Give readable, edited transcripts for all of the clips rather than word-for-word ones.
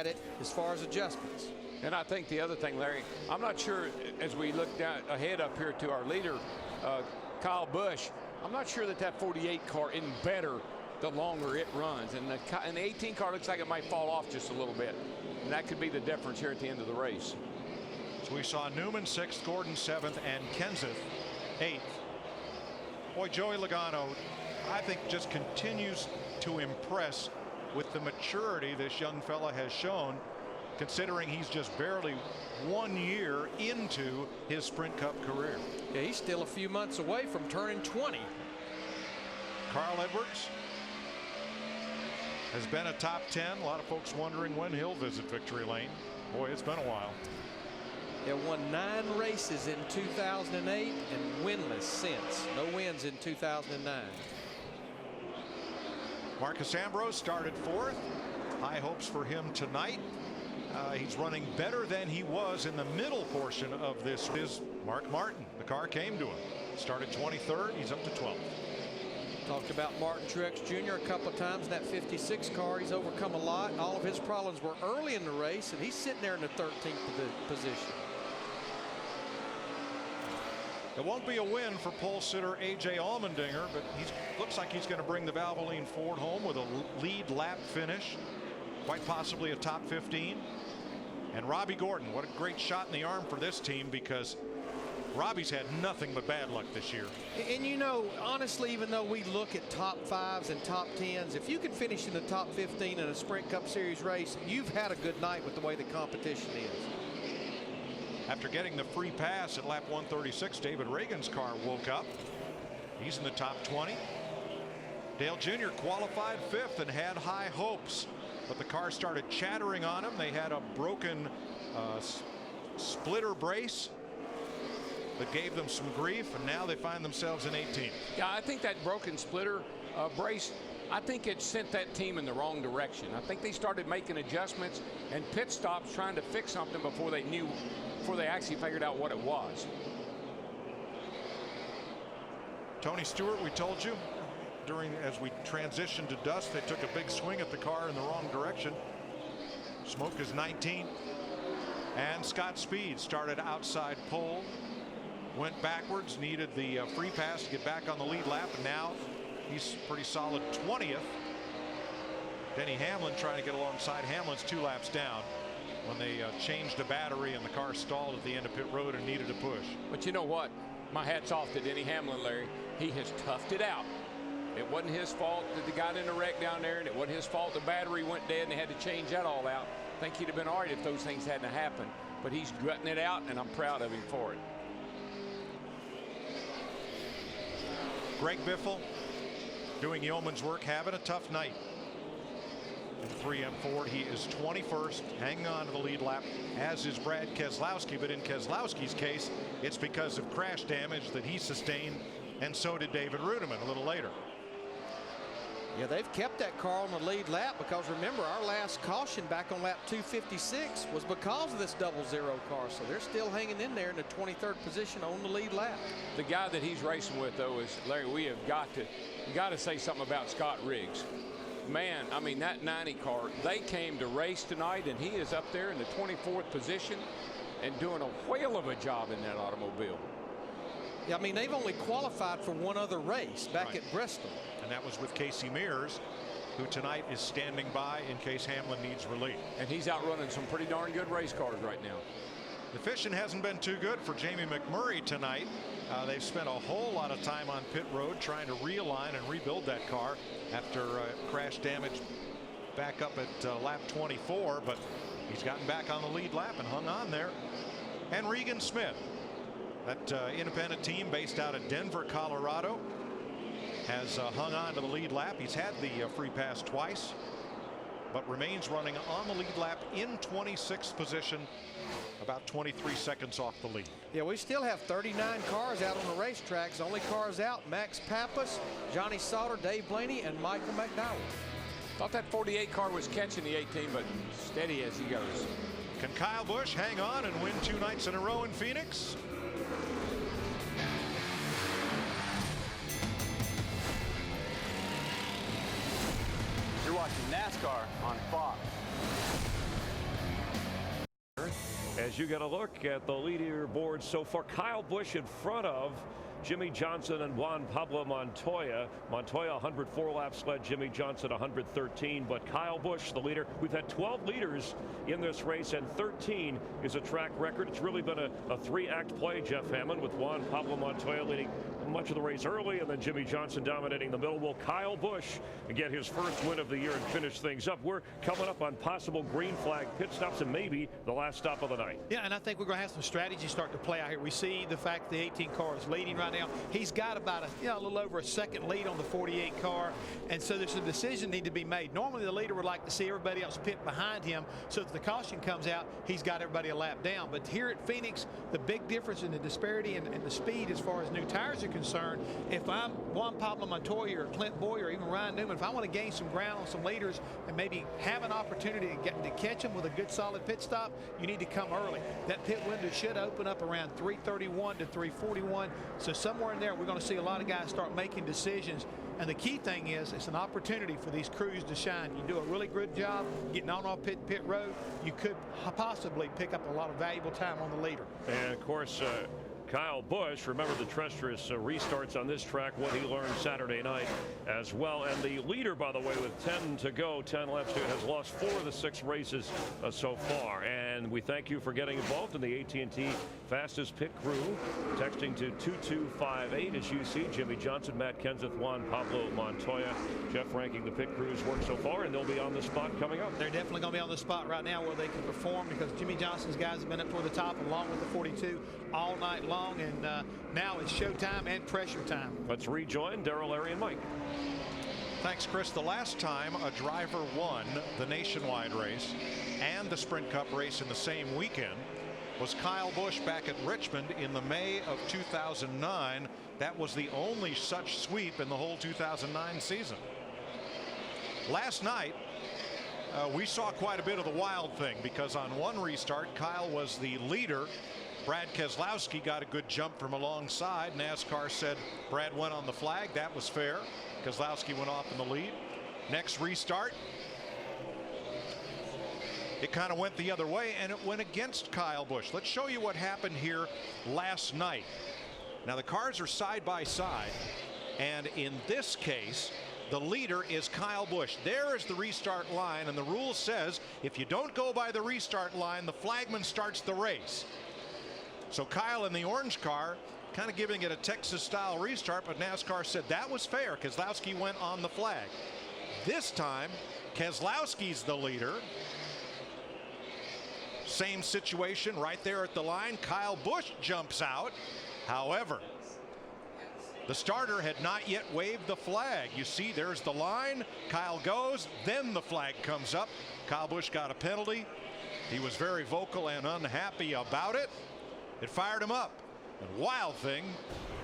at it as far as adjustments. And I think the other thing, Larry, I'm not sure as we look down ahead up here to our leader, Kyle Busch, I'm not sure that that 48 car isn't better the longer it runs. And the 18 car looks like it might fall off just a little bit. And that could be the difference here at the end of the race. So we saw Newman 6th, Gordon 7th, and Kenseth 8th. Boy, Joey Logano, I think, just continues to impress with the maturity this young fella has shown, considering he's just barely 1 year into his Sprint Cup career. Yeah, he's still a few months away from turning 20. Carl Edwards has been a top 10. A lot of folks wondering when he'll visit victory lane. Boy, it's been a while. He won 9 races in 2008 and winless since. No wins in 2009. Marcus Ambrose started 4th. High hopes for him tonight. He's running better than he was in the middle portion of this. Is Mark Martin. The car came to him. Started 23rd. He's up to 12th. Talked about Martin Truex Jr. a couple of times in that 56 car. He's overcome a lot. All of his problems were early in the race, and he's sitting there in the 13th position. It won't be a win for pole sitter A.J. Allmendinger, but he looks like he's going to bring the Valvoline Ford home with a lead lap finish, quite possibly a top 15. And Robbie Gordon, what a great shot in the arm for this team, because Robbie's had nothing but bad luck this year. And you know, honestly, even though we look at top 5s and top 10s, if you can finish in the top 15 in a Sprint Cup Series race, you've had a good night with the way the competition is. After getting the free pass at lap 136, David Reagan's car woke up. He's in the top 20. Dale Jr. qualified 5th and had high hopes, but the car started chattering on him. They had a broken splitter brace that gave them some grief, and now they find themselves in 18th. Yeah, I think that broken splitter brace, I think it sent that team in the wrong direction. I think they started making adjustments and pit stops trying to fix something before they actually figured out what it was. Tony Stewart, we told you, as we transitioned to dust, they took a big swing at the car in the wrong direction. Smoke is 19th. And Scott Speed started outside pole, went backwards, needed the free pass to get back on the lead lap, and now he's pretty solid 20th. Denny Hamlin trying to get alongside. Hamlin's 2 laps down when they changed the battery and the car stalled at the end of pit road and needed a push. But you know what? My hat's off to Denny Hamlin, Larry. He has toughed it out. It wasn't his fault that they got in a wreck down there, and it wasn't his fault the battery went dead and they had to change that all out. I think he'd have been all right if those things hadn't happened. But he's gutting it out, and I'm proud of him for it. Greg Biffle doing yeoman's work, having a tough night. In the 3M Ford, he is 21st, hanging on to the lead lap, as is Brad Keselowski. But in Keselowski's case, it's because of crash damage that he sustained, and so did David Rudiman a little later. Yeah, they've kept that car on the lead lap because, remember, our last caution back on lap 256 was because of this 00 car. So they're still hanging in there in the 23rd position on the lead lap. The guy that he's racing with, though, is Larry. We have got to say something about Scott Riggs. Man, I mean, that 90 car, they came to race tonight, and he is up there in the 24th position and doing a whale of a job in that automobile. Yeah, I mean, they've only qualified for one other race back at Bristol. And that was with Casey Mears, who tonight is standing by in case Hamlin needs relief. And he's outrunning some pretty darn good race cars right now. The fishing hasn't been too good for Jamie McMurray tonight. They've spent a whole lot of time on pit road trying to realign and rebuild that car after crash damage back up at lap 24. But he's gotten back on the lead lap and hung on there. And Regan Smith, that independent team based out of Denver, Colorado, has hung on to the lead lap. He's had the free pass twice, but remains running on the lead lap in 26th position, about 23 seconds off the lead. Yeah, we still have 39 cars out on the racetracks. Only cars out: Max Pappas, Johnny Sauter, Dave Blaney, and Michael McDowell. Thought that 48 car was catching the 18, but steady as he goes. Can Kyle Busch hang on and win 2 nights in a row in Phoenix? You're watching NASCAR on Fox. as you get a look at the leaderboard so far. Kyle Busch in front of Jimmie Johnson and Juan Pablo Montoya. Montoya 104 laps led, Jimmie Johnson 113, but Kyle Busch the leader. We've had 12 leaders in this race and 13 is a track record. It's really been a three-act play, Jeff Hammond, with Juan Pablo Montoya leading much of the race early and then Jimmie Johnson dominating the middle. Will Kyle Busch get his first win of the year and finish things up? We're coming up on possible green flag pit stops and maybe the last stop of the night. Yeah, and I think we're going to have some strategy start to play out here. We see the fact the 18 car is leading right now. He's got about a little over a second lead on the 48 car, and so there's a decision need to be made. Normally the leader would like to see everybody else pit behind him so that the caution comes out, he's got everybody a lap down. But here at Phoenix, the big difference in the disparity and the speed as far as new tires are concerned, if I'm Juan Pablo Montoya or Clint Boyer or even Ryan Newman, if I want to gain some ground on some leaders and maybe have an opportunity to catch them with a good solid pit stop, you need to come early. That pit window should open up around 3:31 to 3:41. So somewhere in there, we're going to see a lot of guys start making decisions. And the key thing is, it's an opportunity for these crews to shine. You do a really good job getting on off pit road, you could possibly pick up a lot of valuable time on the leader. And of course, Kyle Busch, remember the treacherous restarts on this track, what he learned Saturday night as well. And the leader, by the way, with 10 to go, 10 laps to, has lost 4 of the 6 races so far. And we thank you for getting involved in the AT&T fastest pit crew. Texting to 2258 as you see Jimmie Johnson, Matt Kenseth, Juan Pablo Montoya. Jeff ranking the pit crew's work so far, and they'll be on the spot coming up. They're definitely going to be on the spot right now where they can perform, because Jimmie Johnson's guys have been up toward the top along with the 42 all night long, and now it's showtime and pressure time. Let's rejoin Darrell, Larry, and Mike. Thanks, Chris. The last time a driver won the nationwide race and the Sprint Cup race in the same weekend was Kyle Busch back at Richmond in the May of 2009. That was the only such sweep in the whole 2009 season. Last night we saw quite a bit of the wild thing, because on one restart Kyle was the leader. Brad Keselowski got a good jump from alongside. NASCAR said Brad went on the flag. That was fair. Keselowski went off in the lead. Next restart, it kind of went the other way, and it went against Kyle Busch. Let's show you what happened here last night. Now the cars are side by side, and in this case the leader is Kyle Busch. There is the restart line, and the rule says if you don't go by the restart line, the flagman starts the race. So Kyle in the orange car kind of giving it a Texas style restart, but NASCAR said that was fair. Keselowski went on the flag. This time Keselowski's the leader. Same situation right there at the line. Kyle Busch jumps out. However, the starter had not yet waved the flag. You see, there's the line. Kyle goes, then the flag comes up. Kyle Busch got a penalty. He was very vocal and unhappy about it. It fired him up. And Wild Thing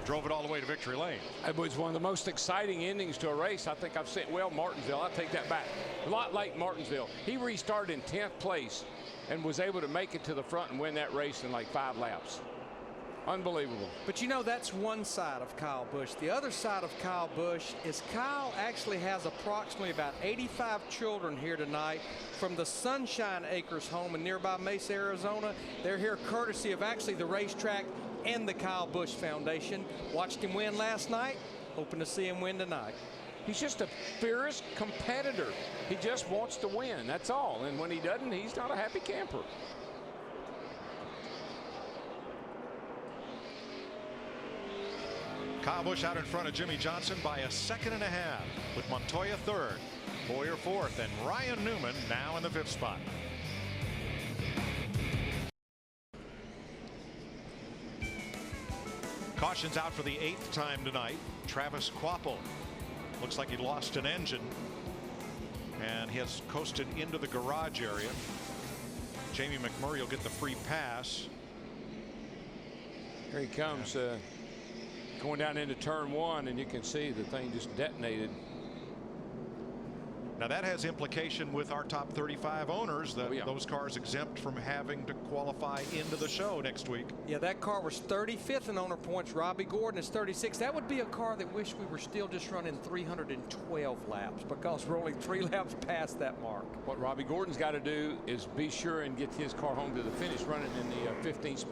drove it all the way to victory lane. It was one of the most exciting endings to a race I think I've seen. Well, Martinsville, I'll take that back. A lot like Martinsville. He restarted in 10th place and was able to make it to the front and win that race in like 5 laps. Unbelievable. But you know, that's one side of Kyle Busch. The other side of Kyle Busch is Kyle actually has approximately about 85 children here tonight from the Sunshine Acres home in nearby Mesa, Arizona. They're here courtesy of actually the racetrack and the Kyle Busch Foundation. Watched him win last night, hoping to see him win tonight. He's just a fierce competitor. He just wants to win, that's all. And when he doesn't, he's not a happy camper. Kyle Busch out in front of Jimmie Johnson by 1.5 seconds, with Montoya 3rd, Boyer 4th, and Ryan Newman now in the 5th spot. Cautions out for the 8th time tonight. Travis Kvapil looks like he lost an engine and he has coasted into the garage area. Jamie McMurray will get the free pass. Here he comes. Going down into turn 1, and you can see the thing just detonated. Now that has implication with our top 35 owners that yeah. those cars exempt from having to qualify into the show next week. Yeah, that car was 35th in owner points. Robbie Gordon is 36. That would be a car that wish we were still just running 312 laps because we're only 3 laps past that mark. What Robbie Gordon's got to do is be sure and get his car home to the finish running in the 15th spot.